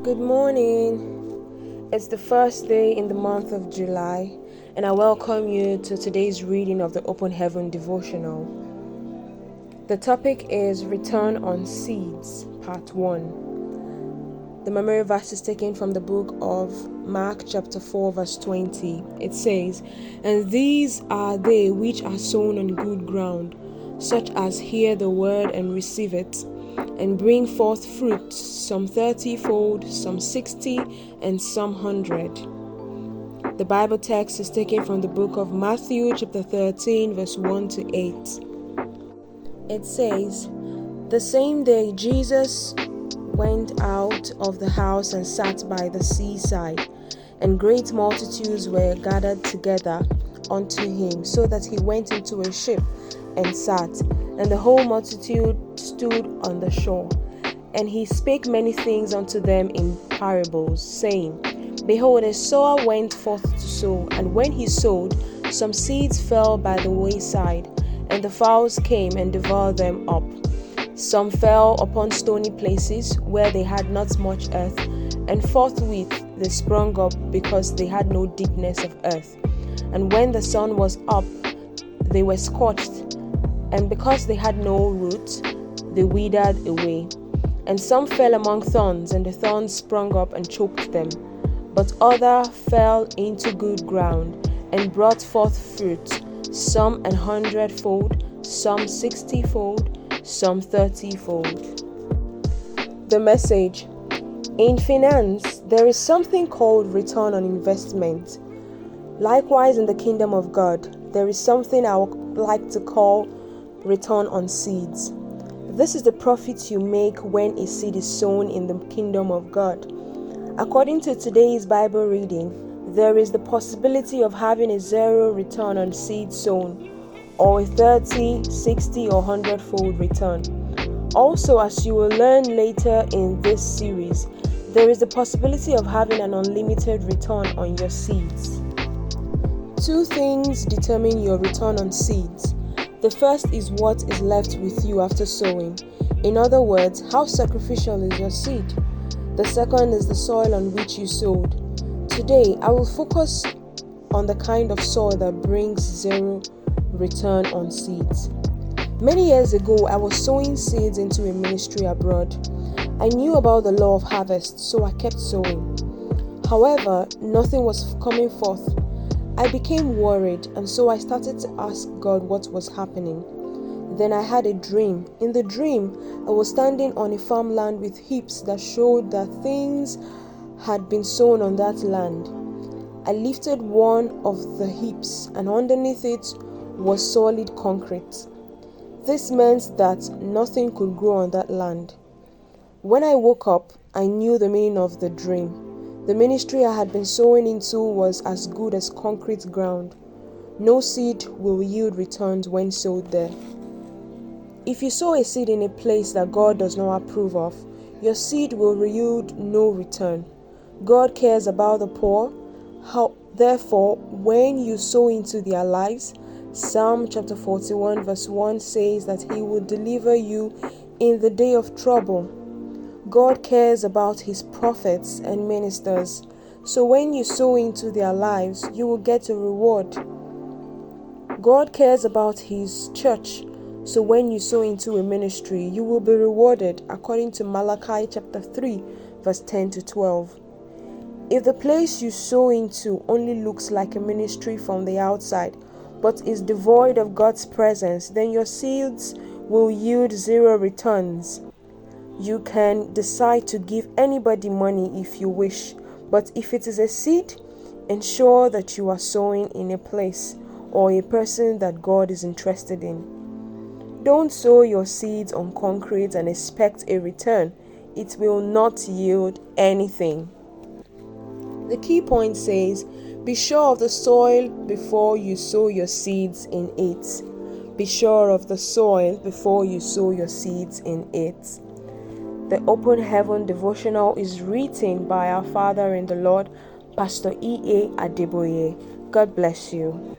Good morning. It's the first day in the month of July, and I welcome you to today's reading of the Open Heaven devotional. The topic is Return on Seeds, Part 1. The memory verse is taken from the book of Mark chapter 4 verse 20. It says, "And these are they which are sown on good ground, such as hear the word and receive it, and bring forth fruit, some 30-fold, some 60, and some 100. The Bible text is taken from the book of Matthew chapter 13 verse 1 to 8. It says, "The same day Jesus went out of the house and sat by the seaside, and great multitudes were gathered together unto him, so that he went into a ship and sat, and the whole multitude stood on the shore. And he spake many things unto them in parables, saying, Behold, a sower went forth to sow, and when he sowed, some seeds fell by the wayside, and the fowls came and devoured them up. Some fell upon stony places, where they had not much earth, and forthwith they sprung up, because they had no deepness of earth. And when the sun was up, they were scorched, and because they had no root, they withered away. And some fell among thorns, and the thorns sprung up and choked them. But other fell into good ground, and brought forth fruit, some 100-fold, some 60-fold, some 30-fold. The message: in finance, there is something called return on investment. Likewise, in the kingdom of God, there is something I would like to call return on seeds. This is the profit you make when a seed is sown in the kingdom of God. According to today's Bible reading, there is the possibility of having a 0 return on seed sown, or a 30, 60, or 100-fold return. Also, as you will learn later in this series, there is the possibility of having an unlimited return on your seeds. Two things determine your return on seeds. The first is what is left with you after sowing. In other words, how sacrificial is your seed? The second is the soil on which you sowed. Today, I will focus on the kind of soil that brings 0 return on seeds. Many years ago, I was sowing seeds into a ministry abroad. I knew about the law of harvest, so I kept sowing. However, nothing was coming forth. I became worried, and so I started to ask God what was happening. Then I had a dream. In the dream, I was standing on a farmland with heaps that showed that things had been sown on that land. I lifted one of the heaps, and underneath it was solid concrete. This meant that nothing could grow on that land. When I woke up, I knew the meaning of the dream. The ministry I had been sowing into was as good as concrete ground. No seed will yield returns when sowed there. If you sow a seed in a place that God does not approve of, your seed will yield no return. God cares about the poor. Therefore, when you sow into their lives, Psalm chapter 41 verse 1 says that He will deliver you in the day of trouble. God cares about His prophets and ministers. So when you sow into their lives, you will get a reward. God cares about His church. So when you sow into a ministry, you will be rewarded, according to Malachi chapter 3 verse 10 to 12. If the place you sow into only looks like a ministry from the outside, but is devoid of God's presence, then your seeds will yield 0 returns. You can decide to give anybody money if you wish, but if it is a seed, ensure that you are sowing in a place or a person that God is interested in. Don't sow your seeds on concrete and expect a return. It will not yield anything. The key point says, be sure of the soil before you sow your seeds in it. Be sure of the soil before you sow your seeds in it. The Open Heaven devotional is written by our Father in the Lord, Pst E.A Adeboye. God bless you.